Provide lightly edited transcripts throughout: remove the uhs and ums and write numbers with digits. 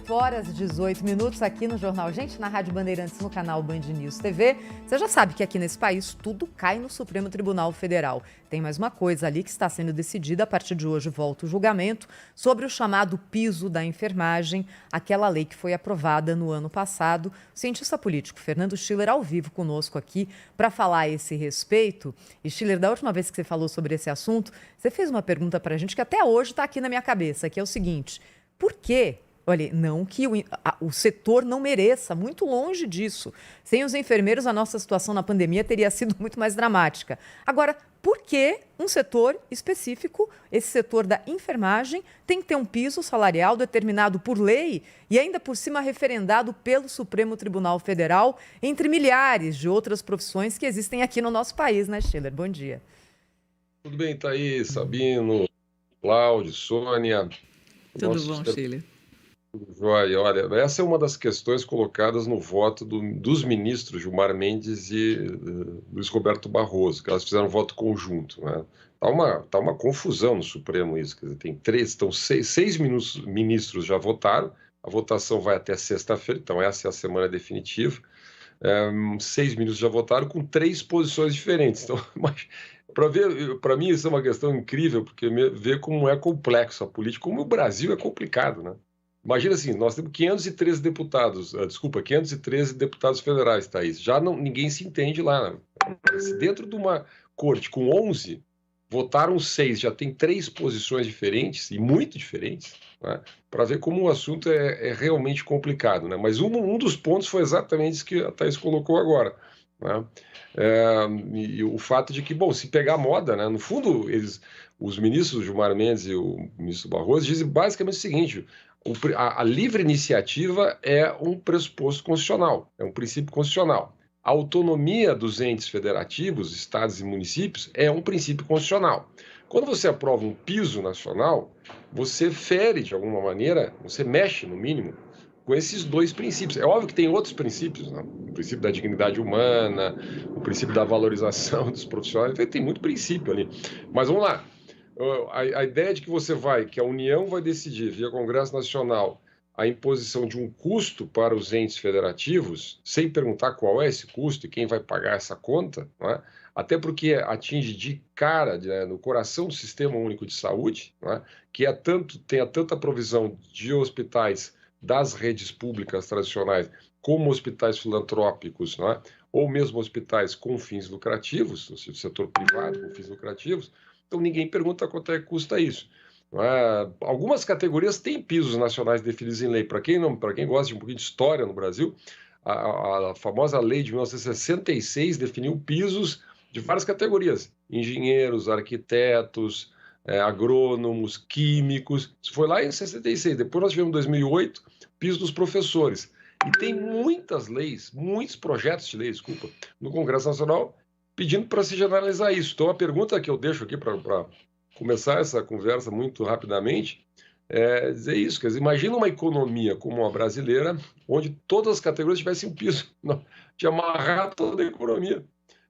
8h18 aqui no Jornal Gente, na Rádio Bandeirantes, no canal Band News TV. Você já sabe que aqui nesse país tudo cai no Supremo Tribunal Federal. Tem mais uma coisa ali que está sendo decidida. A partir de hoje volta o julgamento sobre o chamado piso da enfermagem, aquela lei que foi aprovada no ano passado. O cientista político Fernando Schiller ao vivo conosco aqui para falar a esse respeito. E Schiller, da última vez que você falou sobre esse assunto, você fez uma pergunta para a gente que até hoje está aqui na minha cabeça, que é o seguinte: por quê? Olha, não que o setor não mereça, muito longe disso. Sem os enfermeiros, a nossa situação na pandemia teria sido muito mais dramática. Agora, por que um setor específico, esse setor da enfermagem, tem que ter um piso salarial determinado por lei e ainda por cima referendado pelo Supremo Tribunal Federal, entre milhares de outras profissões que existem aqui no nosso país, né, Schiller? Bom dia. Tudo bem, Thaís, Sabino, Cláudio, Sônia. Tudo bom, Schiller? Joia, olha, essa é uma das questões colocadas no voto dos ministros Gilmar Mendes e Luiz Roberto Barroso, que elas fizeram voto conjunto, né? Tá uma confusão no Supremo isso, quer dizer, seis ministros já votaram, a votação vai até sexta-feira, então essa é a semana definitiva. 6 ministros já votaram com 3 posições diferentes, então, para mim isso é uma questão incrível, porque ver como é complexo a política, como o Brasil é complicado, né? Imagina assim, nós temos 513 deputados federais, Thaís. Já ninguém se entende lá, né? Se dentro de uma corte com 11, votaram 6, já tem 3 posições diferentes, e muito diferentes, né? Para ver como o assunto é realmente complicado, né? Mas um dos pontos foi exatamente isso que a Thaís colocou agora, né? E o fato de que, bom, se pegar moda, né? No fundo, os ministros Gilmar Mendes e o ministro Barroso dizem basicamente o seguinte: a livre iniciativa é um pressuposto constitucional, é um princípio constitucional. A autonomia dos entes federativos, estados e municípios, é um princípio constitucional. Quando você aprova um piso nacional, você fere, de alguma maneira, você mexe, no mínimo, com esses 2 princípios. É óbvio que tem outros princípios, né? O princípio da dignidade humana, o princípio da valorização dos profissionais, tem muito princípio ali. Mas vamos lá. A ideia de que a União vai decidir, via Congresso Nacional, a imposição de um custo para os entes federativos, sem perguntar qual é esse custo e quem vai pagar essa conta, né? Até porque atinge de cara, né, no coração do Sistema Único de Saúde, né, que tenha tanta provisão de hospitais das redes públicas tradicionais, como hospitais filantrópicos, né, ou mesmo hospitais com fins lucrativos, ou seja, setor privado com fins lucrativos. Então, ninguém pergunta quanto é que custa isso. Algumas categorias têm pisos nacionais definidos em lei. Para quem gosta de um pouquinho de história no Brasil, a famosa lei de 1966 definiu pisos de várias categorias: engenheiros, arquitetos, agrônomos, químicos. Isso foi lá em 66. Depois nós tivemos em 2008 piso dos professores. E tem muitos projetos de lei, no Congresso Nacional pedindo para se generalizar isso. Então, a pergunta que eu deixo aqui para começar essa conversa muito rapidamente é dizer isso. Quer dizer, imagina uma economia como a brasileira, onde todas as categorias tivessem um piso, de amarrar toda a economia.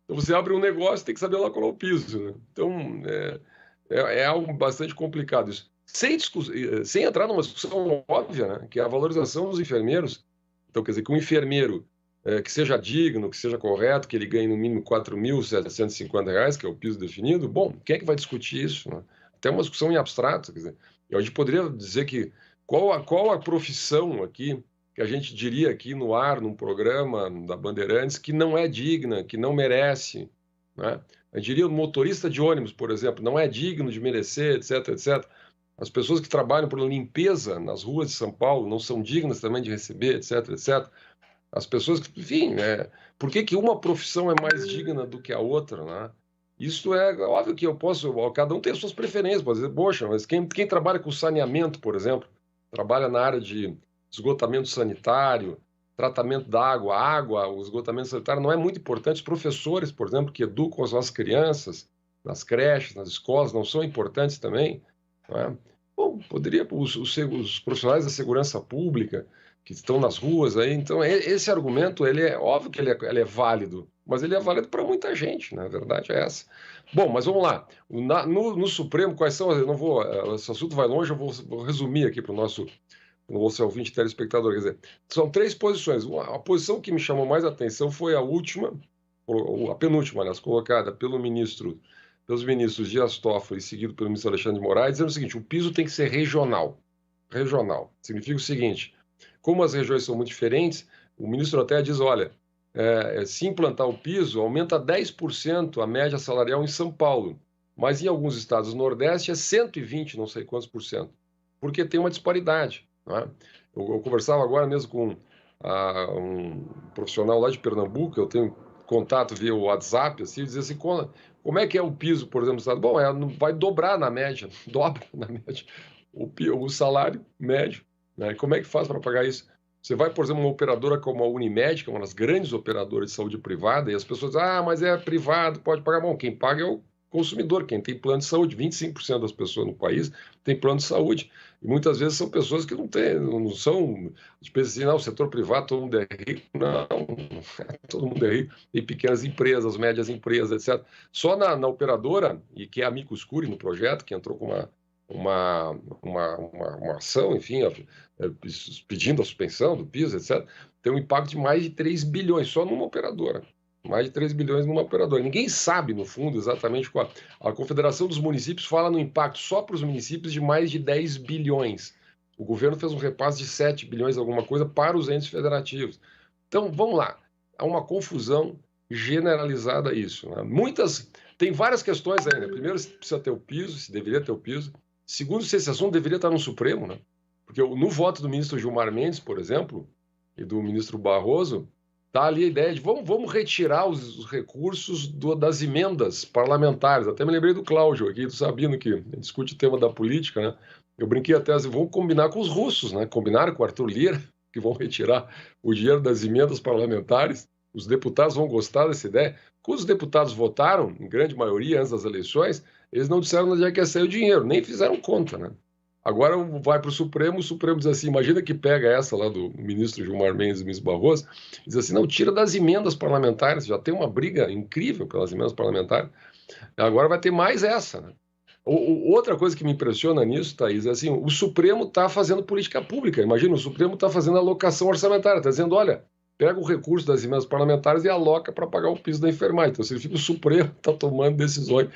Então, você abre um negócio, tem que saber lá qual é o piso, né? Então, é algo bastante complicado isso. Sem entrar numa discussão óbvia, né, que é a valorização dos enfermeiros. Então, quer dizer, que um enfermeiro que seja digno, que seja correto, que ele ganhe no mínimo R$ 4.750, que é o piso definido, bom, quem é que vai discutir isso, né? Até uma discussão em abstrato, quer dizer, a gente poderia dizer que qual a profissão aqui, que a gente diria aqui no ar, num programa da Bandeirantes, que não é digna, que não merece, né? A gente diria o motorista de ônibus, por exemplo, não é digno de merecer, etc, etc. As pessoas que trabalham por limpeza nas ruas de São Paulo não são dignas também de receber, etc, etc. As pessoas que, enfim, por que uma profissão é mais digna do que a outra, né? Isso é óbvio que cada um tem as suas preferências, pode dizer, poxa, mas quem trabalha com saneamento, por exemplo, trabalha na área de esgotamento sanitário, tratamento da água, o esgotamento sanitário não é muito importante. Os professores, por exemplo, que educam as nossas crianças, nas creches, nas escolas, não são importantes também, né? Bom, poderia, os profissionais da segurança pública, que estão nas ruas aí. Então, esse argumento, ele é óbvio que ele é válido, mas ele é válido para muita gente, né? A verdade é essa. Bom, mas vamos lá. No Supremo, quais são? Eu não vou, esse assunto vai longe, eu vou resumir aqui para o nosso nosso ouvinte telespectador. Quer dizer, são 3 posições. A posição que me chamou mais a atenção foi a última, a penúltima, aliás, colocada pelos ministros Dias Toffoli, seguido pelo ministro Alexandre de Moraes, dizendo o seguinte: o piso tem que ser regional. Regional. Significa o seguinte: como as regiões são muito diferentes, o ministro até diz, olha, se implantar o piso, aumenta 10% a média salarial em São Paulo, mas em alguns estados do Nordeste é 120, não sei quantos por cento, porque tem uma disparidade. Não é? Eu conversava agora mesmo com um profissional lá de Pernambuco, eu tenho contato via WhatsApp, assim, dizia assim, como é que é o piso, por exemplo, no estado? Bom, vai dobrar na média, dobra na média o salário médio. Né? Como é que faz para pagar isso? Você vai, por exemplo, uma operadora como a Unimed, que é uma das grandes operadoras de saúde privada, e as pessoas dizem, mas é privado, pode pagar. Bom, quem paga é o consumidor, quem tem plano de saúde. 25% das pessoas no país tem plano de saúde. E muitas vezes são pessoas que não são, assim, o setor privado, todo mundo é rico. Não, todo mundo é rico. Tem pequenas empresas, médias empresas, etc. Só na operadora, e que é a Amicus Curiae no projeto, que entrou com uma ação, enfim, pedindo a suspensão do piso, etc., tem um impacto de mais de 3 bilhões só numa operadora. Mais de 3 bilhões numa operadora. Ninguém sabe, no fundo, exatamente qual. A Confederação dos Municípios fala no impacto só para os municípios de mais de 10 bilhões. O governo fez um repasse de 7 bilhões, alguma coisa, para os entes federativos. Então, vamos lá. Há uma confusão generalizada isso. Né? Tem várias questões ainda. Primeiro, se precisa ter o piso, se deveria ter o piso. Segundo, se esse assunto deveria estar no Supremo, né? Porque no voto do ministro Gilmar Mendes, por exemplo, e do ministro Barroso, está ali a ideia de vamos retirar os recursos das emendas parlamentares. Até me lembrei do Cláudio aqui, do Sabino, que discute o tema da política, né? Eu brinquei até assim, vamos combinar com os russos, né? Combinaram com o Arthur Lira, que vão retirar o dinheiro das emendas parlamentares. Os deputados vão gostar dessa ideia. Quando os deputados votaram, em grande maioria, antes das eleições, eles não disseram onde é que ia sair o dinheiro, nem fizeram conta, né? Agora vai para o Supremo diz assim, imagina que pega essa lá do ministro Gilmar Mendes e do ministro Barroso, diz assim, não, tira das emendas parlamentares, já tem uma briga incrível pelas emendas parlamentares, agora vai ter mais essa, né? Outra coisa que me impressiona nisso, Thaís, é assim, o Supremo está fazendo política pública, imagina, o Supremo está fazendo alocação orçamentária, está dizendo, olha, pega o recurso das emendas parlamentares e aloca para pagar o piso da enfermagem. Então, significa que o Supremo está tomando decisões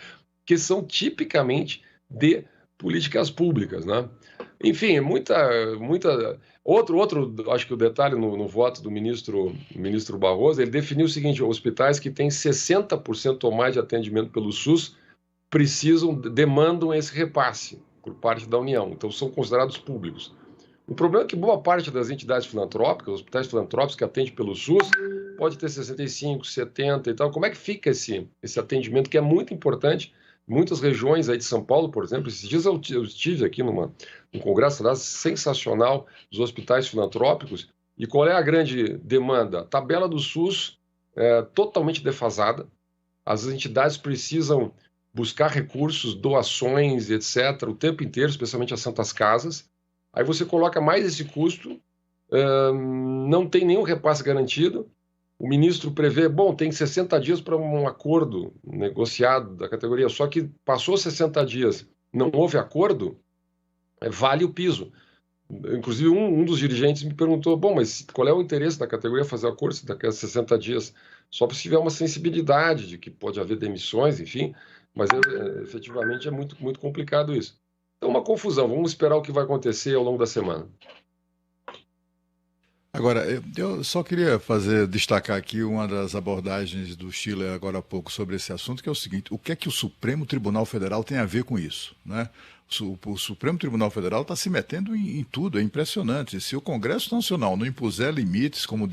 que são tipicamente de políticas públicas, né? Enfim, acho que o detalhe no voto do ministro Barroso, ele definiu o seguinte: hospitais que têm 60% ou mais de atendimento pelo SUS demandam esse repasse por parte da União, então são considerados públicos. O problema é que boa parte das entidades filantrópicas, hospitais filantrópicos que atendem pelo SUS, pode ter 65, 70 e tal. Como é que fica esse atendimento, que é muito importante? Muitas regiões aí de São Paulo, por exemplo, esses dias eu estive aqui num congresso sensacional dos hospitais filantrópicos, e qual é a grande demanda? A tabela do SUS é totalmente defasada, as entidades precisam buscar recursos, doações, etc., o tempo inteiro, especialmente as santas casas. Aí você coloca mais esse custo, não tem nenhum repasse garantido. O ministro prevê, tem 60 dias para um acordo negociado da categoria, só que passou 60 dias, não houve acordo, vale o piso. Inclusive, um dos dirigentes me perguntou, mas qual é o interesse da categoria fazer acordo se daqui a 60 dias? Só se tiver uma sensibilidade de que pode haver demissões, enfim, mas efetivamente é muito, muito complicado isso. Então, uma confusão. Vamos esperar o que vai acontecer ao longo da semana. Agora, eu só queria destacar aqui uma das abordagens do Chile agora há pouco sobre esse assunto, que é o seguinte: o que é que o Supremo Tribunal Federal tem a ver com isso, né? O Supremo Tribunal Federal está se metendo em tudo, é impressionante. Se o Congresso Nacional não impuser limites, como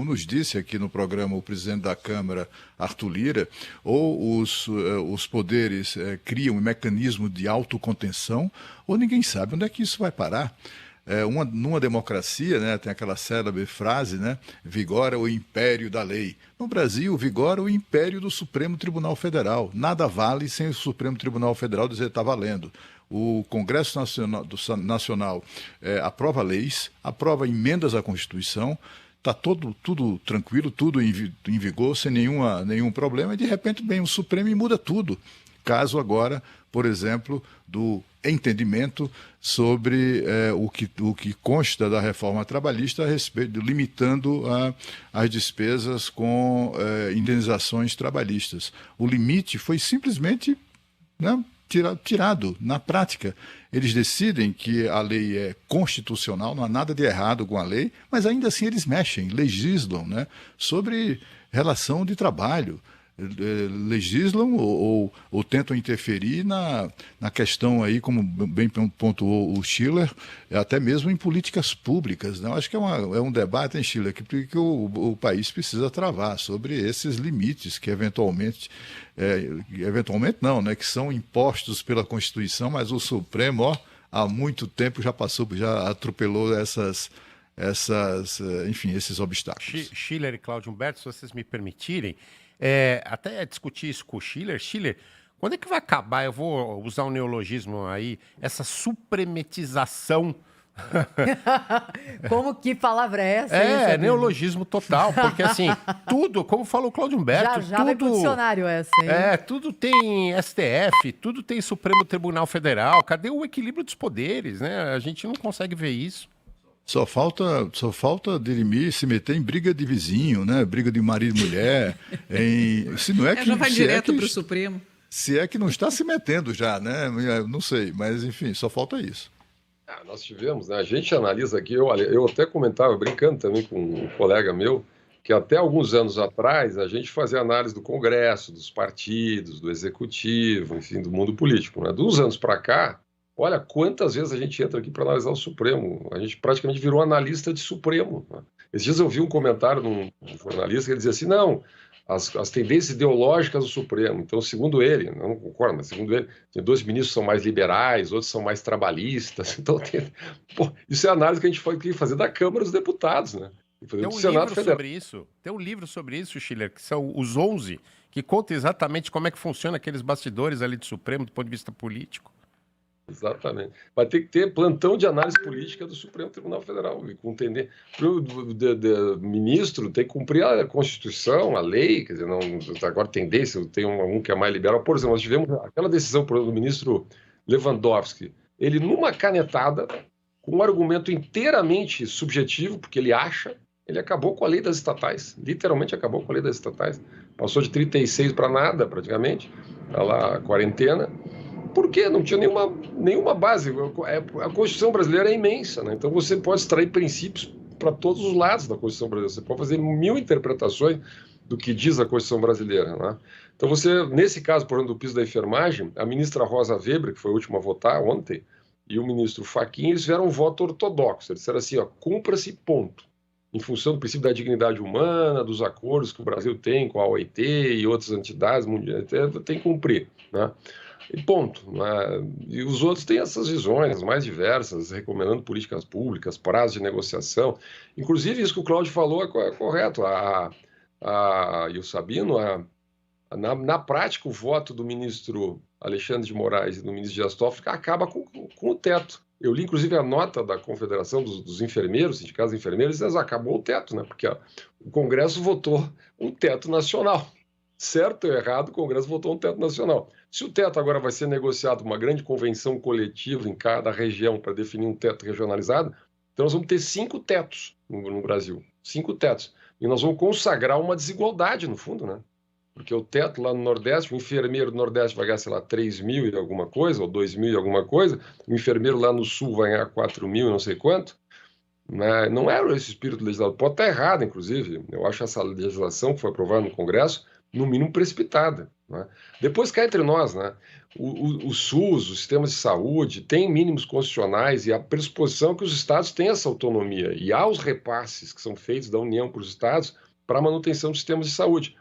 nos disse aqui no programa o presidente da Câmara, Arthur Lira, ou os poderes criam um mecanismo de autocontenção, ou ninguém sabe onde é que isso vai parar. Numa democracia, né, tem aquela célebre frase, né, vigora o império da lei. No Brasil, vigora o império do Supremo Tribunal Federal. Nada vale sem o Supremo Tribunal Federal dizer está valendo. O Congresso Nacional aprova leis, aprova emendas à Constituição, está tudo tranquilo, tudo em vigor, sem nenhum problema, e de repente vem o Supremo e muda tudo. caso agora, por exemplo, do entendimento sobre o que consta da reforma trabalhista a respeito, limitando as despesas com indenizações trabalhistas. O limite foi simplesmente, né, tirado. Na prática, eles decidem que a lei é constitucional, não há nada de errado com a lei, mas ainda assim eles mexem, legislam, né, sobre relação de trabalho. Legislam ou tentam interferir na questão aí, como bem pontuou o Schiller, até mesmo em políticas públicas, né? Acho que é um debate, hein, Schiller, que o país precisa travar sobre esses limites que eventualmente não, né, que são impostos pela Constituição, mas o Supremo, há muito tempo já atropelou enfim, esses obstáculos. Schiller e Cláudio Humberto, se vocês me permitirem, até discutir isso com o Schiller. Schiller, quando é que vai acabar, eu vou usar um neologismo aí, essa supremetização? Como que palavra é essa? Neologismo total, porque assim, tudo, como falou o Cláudio Humberto, já vai pro dicionário essa, hein? Tudo tem STF, tudo tem Supremo Tribunal Federal, cadê o equilíbrio dos poderes, né? A gente não consegue ver isso. Só falta dirimir, se meter em briga de vizinho, né? Briga de marido e mulher. Se não é que, já vai direto para o Supremo. Se é que não está se metendo já, né? Não sei, mas enfim, só falta isso. Nós tivemos, né? A gente analisa aqui, eu até comentava, brincando também com um colega meu, que até alguns anos atrás a gente fazia análise do Congresso, dos partidos, do Executivo, enfim, do mundo político, né? De uns anos para cá, olha quantas vezes a gente entra aqui para analisar o Supremo. A gente praticamente virou analista de Supremo, né? Esses dias eu vi um comentário de um jornalista que ele dizia assim, não, as tendências ideológicas do Supremo. Então, segundo ele, não concordo, mas segundo ele, tem 2 ministros que são mais liberais, outros são mais trabalhistas. Então, isso é análise que a gente tem que fazer da Câmara dos Deputados, né? Tem um livro sobre isso. Tem um livro sobre isso, Schiller, que são os 11, que conta exatamente como é que funciona aqueles bastidores ali do Supremo do ponto de vista político. Exatamente. Vai ter que ter plantão de análise política do Supremo Tribunal Federal. Entender. O ministro tem que cumprir a Constituição, a lei, quer dizer, não, agora tendência, tem um que é mais liberal. Por exemplo, nós tivemos aquela decisão do ministro Lewandowski. Ele, numa canetada, com um argumento inteiramente subjetivo, porque ele acha, ele acabou com a lei das estatais. Literalmente acabou com a lei das estatais. Passou de 36 para nada, praticamente, a quarentena. Porque não tinha nenhuma base. A Constituição brasileira é imensa, né? Então você pode extrair princípios para todos os lados da Constituição brasileira. Você pode fazer 1000 interpretações do que diz a Constituição brasileira, né? Então você, nesse caso, por exemplo, do piso da enfermagem, a ministra Rosa Weber, que foi a última a votar ontem, e o ministro Fachin, eles fizeram um voto ortodoxo. Eles disseram assim, cumpra-se, ponto. Em função do princípio da dignidade humana, dos acordos que o Brasil tem com a OIT e outras entidades mundiais, tem que cumprir, né? E ponto, né? E os outros têm essas visões mais diversas, recomendando políticas públicas, prazos de negociação. Inclusive, isso que o Cláudio falou é correto. E o Sabino, na prática, o voto do ministro Alexandre de Moraes e do ministro Dias Toffoli acaba com o teto. Eu li, inclusive, a nota da Confederação dos Enfermeiros, sindicatos de enfermeiros, e acabou o teto, né? Porque o Congresso votou um teto nacional. Certo ou errado, o Congresso votou um teto nacional. Se o teto agora vai ser negociado, uma grande convenção coletiva em cada região para definir um teto regionalizado, então nós vamos ter 5 tetos no Brasil. 5 tetos. E nós vamos consagrar uma desigualdade, no fundo, né? Porque o teto lá no Nordeste, o enfermeiro do Nordeste vai ganhar, sei lá, 3 mil e alguma coisa, ou 2 mil e alguma coisa, o enfermeiro lá no Sul vai ganhar 4 mil e não sei quanto. Não era esse espírito legislativo. Pode estar errado, inclusive. Eu acho essa legislação que foi aprovada no Congresso, no mínimo precipitada, né? Depois cá entre nós, né? O SUS, os sistemas de saúde, tem mínimos constitucionais e a pressuposição que os estados têm essa autonomia. E há os repasses que são feitos da União para os estados para a manutenção dos sistemas de saúde.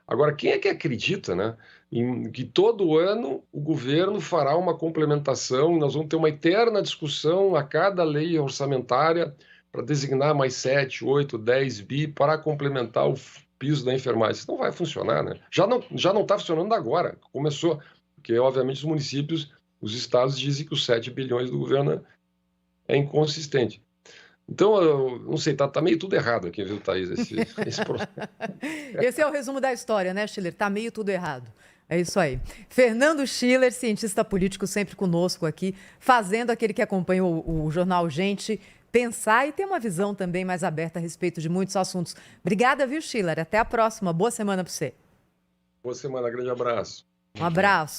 Agora, quem é que acredita, né, em que todo ano o governo fará uma complementação, nós vamos ter uma eterna discussão a cada lei orçamentária para designar mais 7, 8, 10 bi para complementar o piso da enfermagem? Isso não vai funcionar, né? Já não está funcionando agora, começou, porque obviamente os municípios, os estados dizem que os 7 bilhões do governo é inconsistente. Então, eu não sei, tá meio tudo errado aqui, viu, Thaís, esse processo. Esse é o resumo da história, né, Schiller? Tá meio tudo errado. É isso aí. Fernando Schiller, cientista político, sempre conosco aqui, fazendo aquele que acompanha o jornal Gente pensar e ter uma visão também mais aberta a respeito de muitos assuntos. Obrigada, viu, Schiller? Até a próxima. Boa semana para você. Boa semana, grande abraço. Um abraço.